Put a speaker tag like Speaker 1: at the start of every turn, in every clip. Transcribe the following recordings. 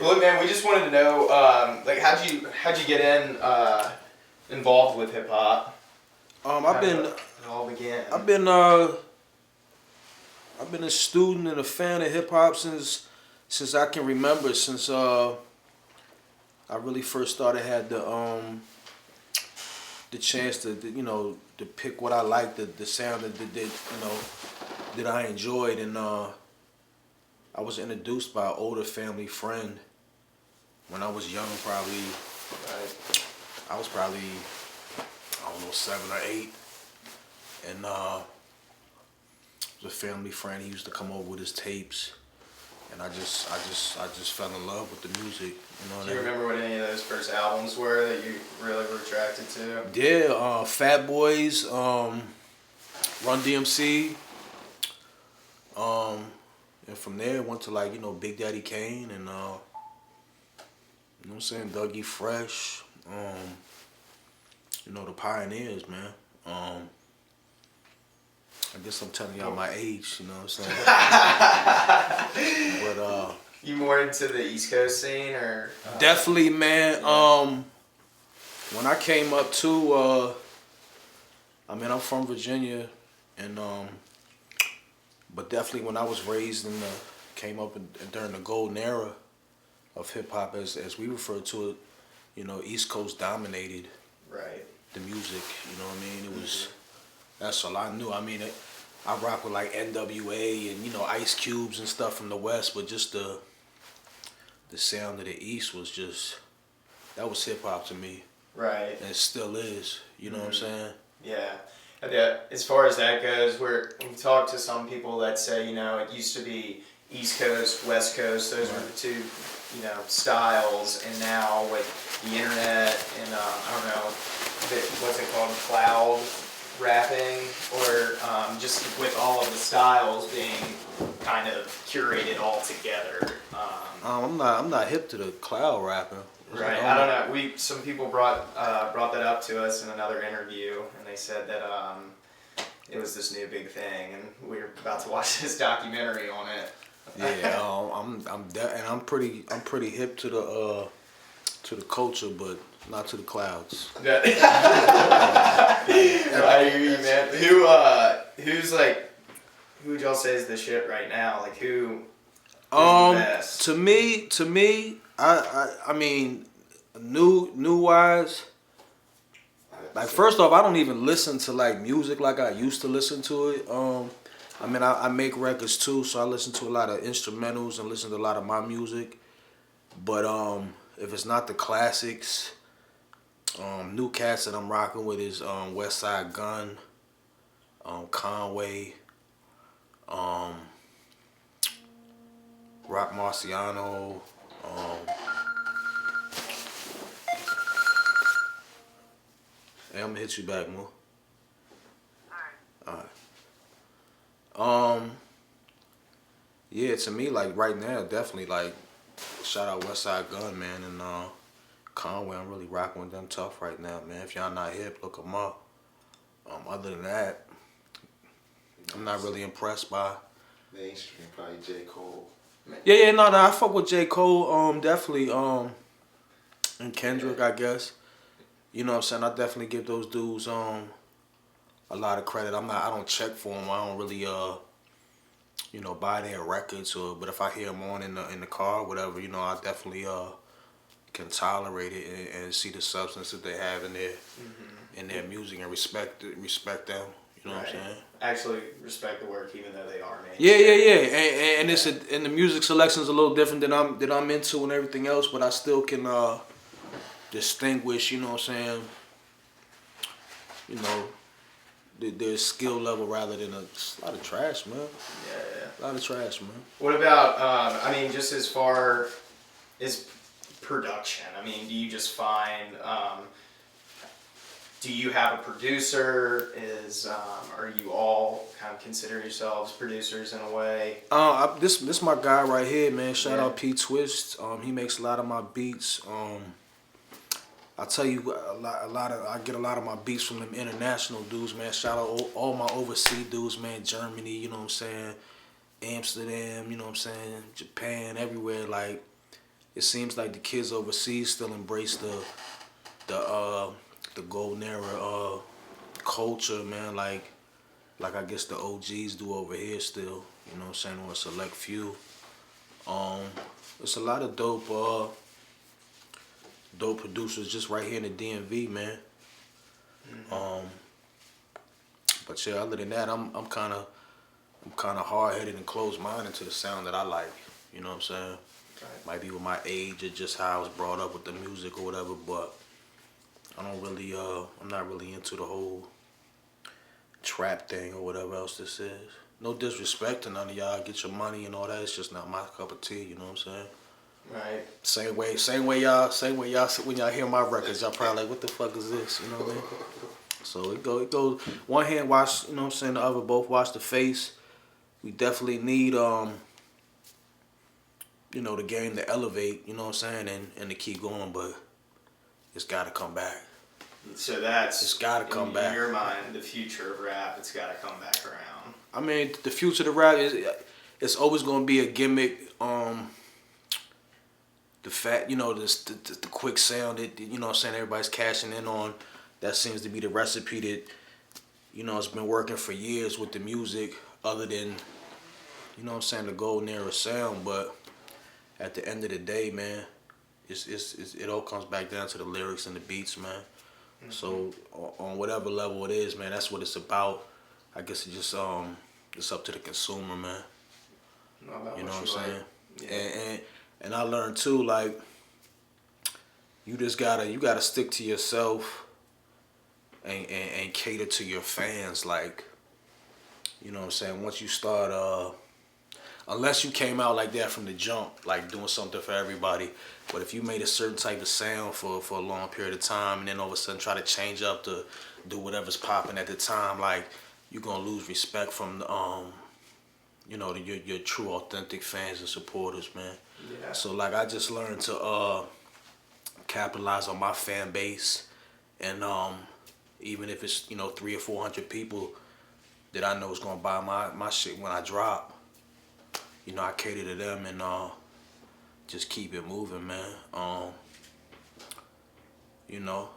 Speaker 1: Well, look, man, we just wanted to know, like, how'd you get involved with hip hop?
Speaker 2: I've been
Speaker 1: It all began.
Speaker 2: I've been I've been a student and a fan of hip hop since I can remember. Since I really first started had the chance to pick what I liked, the sound that I enjoyed, and I was introduced by an older family friend when I was young. Probably
Speaker 1: Right.
Speaker 2: I was probably, I don't know, 7 or 8, and it was a family friend. He used to come over with his tapes, and I just fell in love with the music.
Speaker 1: Do you remember what any of those first albums were that you really were attracted to?
Speaker 2: Yeah, Fat Boys, Run DMC, and from there went to Big Daddy Kane and you know what I'm saying, Dougie Fresh, the Pioneers, man. I guess I'm telling y'all my age, you know what I'm saying? But
Speaker 1: You more into the East Coast scene, or?
Speaker 2: Definitely, man. When I came up to, I'm from Virginia, and but definitely when I was raised came up during the golden era of hip hop, as we refer to it, East Coast dominated
Speaker 1: Right.
Speaker 2: the music. You know what I mean? It was that's all I knew. I mean, I rock with like NWA and Ice Cubes and stuff from the West, but just the sound of the East was just that was hip hop to me.
Speaker 1: Right.
Speaker 2: And it still is. You know what I'm saying?
Speaker 1: Yeah. And as far as that goes, we talked to some people that say, it used to be East Coast, West Coast. Those were the two, styles. And now with the internet and I don't know, what's it called, cloud rapping, or just with all of the styles being kind of curated all together.
Speaker 2: I'm not hip to the cloud rapping.
Speaker 1: Right. I don't know. Some people brought that up to us in another interview, and they said that it was this new big thing, and we were about to watch this documentary on it.
Speaker 2: Yeah, I'm pretty hip to the culture, but not to the clouds.
Speaker 1: I hear you, man. Who would y'all say is the shit right now? Like, who is the best?
Speaker 2: To me, I mean, new wise. Like, first off, I don't even listen to music like I used to listen to it. I mean, I make records too, so I listen to a lot of instrumentals and listen to a lot of my music. But if it's not the classics, new cats that I'm rocking with is Westside Gunn, Conway, Rock Marciano. Hey, I'm gonna hit you back, Mo. Alright. Yeah, to me, right now, definitely shout out Westside Gunn, man, and Conway. I'm really rocking with them tough right now, man. If y'all not hip, look them up. Other than that, I'm not really impressed by
Speaker 3: mainstream, probably J. Cole.
Speaker 2: Yeah, no, I fuck with J. Cole, definitely, and Kendrick, I guess. You know what I'm saying? I definitely give those dudes a lot of credit. I don't check for them. I don't really buy their records, but if I hear them on in the car, whatever, I definitely can tolerate it and see the substance that they have in their music and respect them. You know what I'm saying?
Speaker 1: Actually respect the work, even though they are made.
Speaker 2: Yeah. And and the music selection's a little different than I'm into and everything else, but I still can distinguish. You know what I'm saying? Their skill level rather than a lot of trash, man.
Speaker 1: Yeah.
Speaker 2: A lot of trash, man.
Speaker 1: What about? Just as far as production, do you just find? Do you have a producer? Are you all kind of consider yourselves producers in a way?
Speaker 2: This my guy right here, man. Shout out P Twist. He makes a lot of my beats. I tell you, I get a lot of my beats from them international dudes, man. Shout out all my overseas dudes, man. Germany, you know what I'm saying? Amsterdam, you know what I'm saying? Japan, everywhere. it seems like the kids overseas still embrace the golden era culture, man. Like I guess the OGs do over here still. You know what I'm saying? Or a select few. It's a lot of dope producers just right here in the DMV, man. But yeah, other than that, I'm kind of hard headed and closed minded to the sound that I like. You know what I'm saying?
Speaker 1: Right.
Speaker 2: Might be with my age or just how I was brought up with the music or whatever, but I don't really I'm not really into the whole trap thing or whatever else this is. No disrespect to none of y'all. Get your money and all that. It's just not my cup of tea. You know what I'm saying?
Speaker 1: Right.
Speaker 2: Same way y'all when y'all hear my records, y'all probably like, what the fuck is this? You know what I mean? So it goes one hand wash, you know what I'm saying, the other both wash the face. We definitely need you know, the game to elevate, you know what I'm saying, and to keep going, but it's gotta come back.
Speaker 1: So that's
Speaker 2: It's gotta come back.
Speaker 1: In your mind, the future of rap, it's gotta come back around.
Speaker 2: I mean, the future of the rap it's always gonna be a gimmick. The fact, you know, the quick sound that, you know what I'm saying, everybody's cashing in on. That seems to be the recipe that, you know, it's been working for years with the music, other than, you know what I'm saying, the golden era sound. But at the end of the day, man, it all comes back down to the lyrics and the beats, man. Mm-hmm. So on whatever level it is, man, that's what it's about. I guess it's up to the consumer, man. You know what I'm saying? Yeah. And I learned too, like, you gotta stick to yourself and cater to your fans. Like, you know what I'm saying? Once you start unless you came out like that from the jump, like doing something for everybody. But if you made a certain type of sound for a long period of time, and then all of a sudden try to change up to do whatever's popping at the time, like, you're gonna lose respect from you know, your true authentic fans and supporters, man. Yeah. So like, I just learned to capitalize on my fan base, and even if it's, you know, 300 or 400 people that I know is gonna buy my shit when I drop, you know, I cater to them and just keep it moving, man. You know,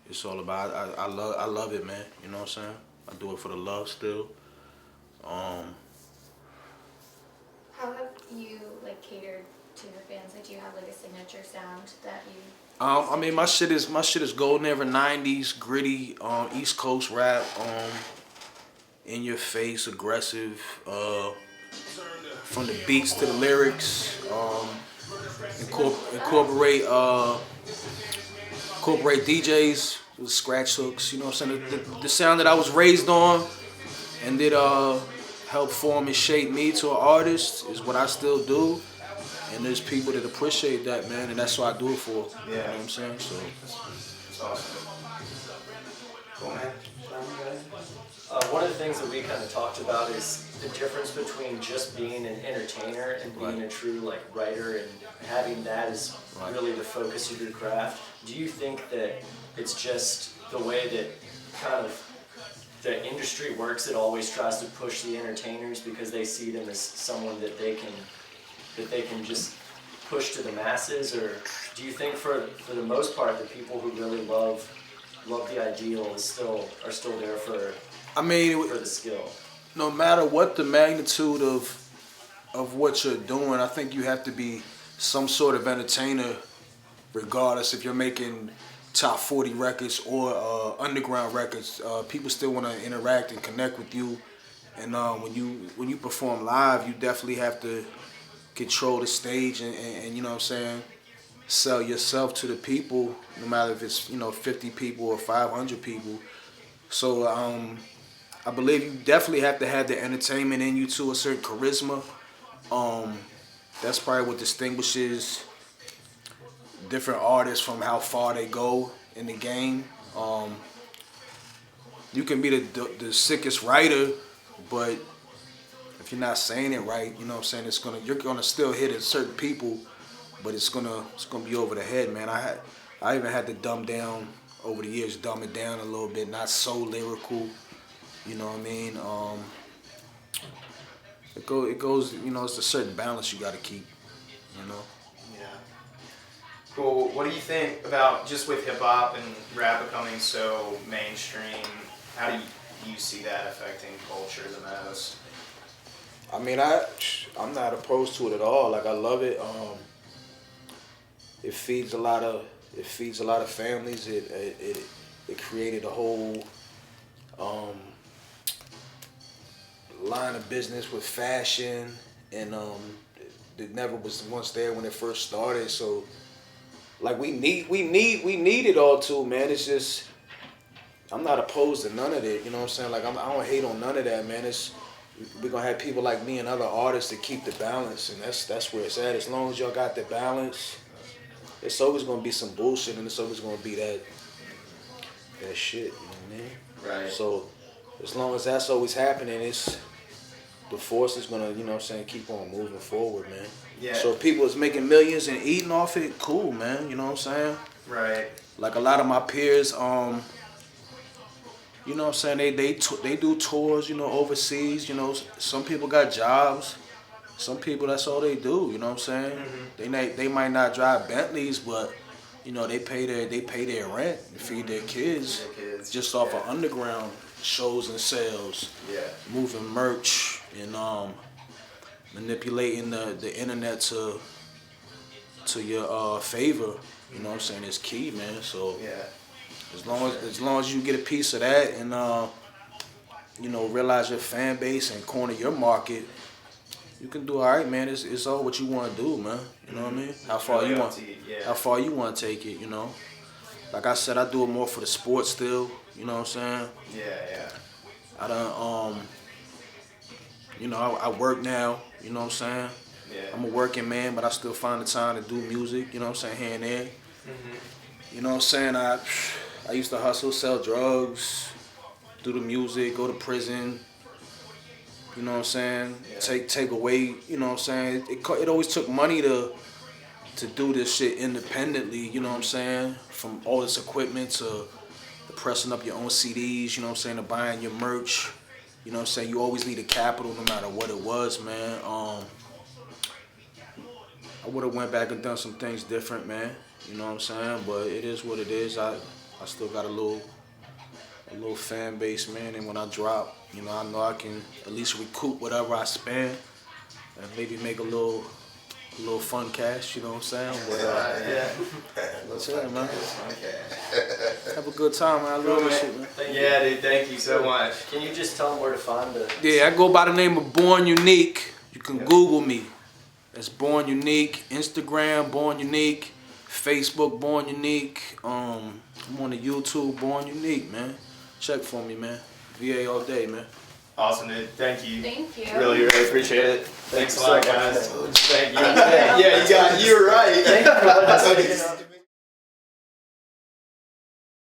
Speaker 2: it's all about I love it, man. You know what I'm saying? I do it for the love still.
Speaker 4: How have you, like, catered to your fans? Like, do you have, like, a signature sound that you?
Speaker 2: I mean, my shit is golden era 90s gritty, East Coast rap, in your face, aggressive, from the beats to the lyrics, incorporate DJs with scratch hooks. You know what I'm saying? The sound that I was raised on, and that helped form and shape me to an artist, is what I still do. And there's people that appreciate that, man, and that's what I do it for. Yeah. You know what I'm saying? So
Speaker 1: it's awesome. Cool, man.
Speaker 5: One of the things that we kind of talked about is the difference between just being an entertainer and being a true, like, writer, and having that as really the focus of your craft. Do you think that it's just the way that kind of the industry works? It always tries to push the entertainers because they see them as someone that they can just push to the masses? Or do you think for the most part the people who really love the ideal are still there for the skill?
Speaker 2: No matter what the magnitude of what you're doing, I think you have to be some sort of entertainer, regardless if you're making top 40 records or underground records. People still want to interact and connect with you, and when you perform live, you definitely have to control the stage and you know what I'm saying, sell yourself to the people, no matter if it's, you know, 50 people or 500 people. So I believe you definitely have to have the entertainment in you too, a certain charisma. That's probably what distinguishes different artists from how far they go in the game. You can be the sickest writer, but if you're not saying it right, you know what I'm saying, you're gonna still hit at certain people, but it's gonna be over the head, man. I even had to dumb it down a little bit, not so lyrical. You know what I mean? It goes, you know, it's a certain balance you gotta keep, you know?
Speaker 1: Yeah. Cool. What do you think about just with hip hop and rap becoming so mainstream? How do you see that affecting culture the most?
Speaker 2: I mean, I'm not opposed to it at all. Like I love it. It feeds a lot of families. It created a whole line of business with fashion, and it never was once there when it first started. So like we need it all too, man. It's just I'm not opposed to none of it. You know what I'm saying? Like I don't hate on none of that, man. We're gonna have people like me and other artists to keep the balance, and that's where it's at. As long as y'all got the balance, it's always gonna be some bullshit, and it's always gonna be that shit. You know what I mean?
Speaker 1: Right.
Speaker 2: So as long as that's always happening, the force is gonna, you know what I'm saying, keep on moving forward, man.
Speaker 1: Yeah.
Speaker 2: So if people is making millions and eating off it, cool, man. You know what I'm saying?
Speaker 1: Right.
Speaker 2: Like a lot of my peers, you know what I'm saying, they do tours, you know, overseas. You know, some people got jobs. Some people, that's all they do. You know what I'm saying?
Speaker 1: Mm-hmm.
Speaker 2: They might not drive Bentleys, but you know they pay their rent and feed their kids, just off of underground shows and sales.
Speaker 1: Yeah.
Speaker 2: Moving merch and manipulating the internet to your favor. You know what I'm saying? It's key, man. So
Speaker 1: Yeah.
Speaker 2: as long as you get a piece of that and you know, realize your fan base and corner your market, you can do all right, man. It's all what you want to do, man. You know what I mean? How far you want to take it, you know? Like I said, I do it more for the sport still. You know what I'm saying?
Speaker 1: Yeah.
Speaker 2: I done you know, I work now. You know what I'm saying?
Speaker 1: Yeah.
Speaker 2: I'm a working man, but I still find the time to do music. You know what I'm saying? Here and there.
Speaker 1: Mm-hmm.
Speaker 2: You know what I'm saying? I used to hustle, sell drugs, do the music, go to prison. You know what I'm saying?
Speaker 1: Yeah.
Speaker 2: Take away. You know what I'm saying? It always took money to do this shit independently. You know what I'm saying? From all this equipment to pressing up your own CDs. You know what I'm saying? To buying your merch. You know what I'm saying? You always needed capital, no matter what it was, man. I would have went back and done some things different, man. You know what I'm saying? But it is what it is. I still got a little fan base, man. And when I drop, you know I can at least recoup whatever I spend and maybe make a little fun cash. You know what I'm saying? But
Speaker 1: Yeah.
Speaker 2: that's it, man.
Speaker 1: Okay.
Speaker 2: Have a good time, man. I love this shit, man.
Speaker 1: Yeah, dude. Thank you so much.
Speaker 5: Can you just tell them where to find the?
Speaker 2: Yeah, I go by the name of Born Unique. You can
Speaker 1: Yep.
Speaker 2: Google me. That's Born Unique. Instagram, Born Unique. Facebook, Born Unique. I'm on the YouTube, Born Unique, man. Check for me, man. VA all day, man.
Speaker 1: Awesome, dude. Thank you.
Speaker 4: Thank you.
Speaker 1: Really appreciate it. Thanks a lot,
Speaker 5: so much,
Speaker 1: guys.
Speaker 5: man.
Speaker 1: Thank you. Yeah, you're right.
Speaker 5: Thank you for letting us get in on-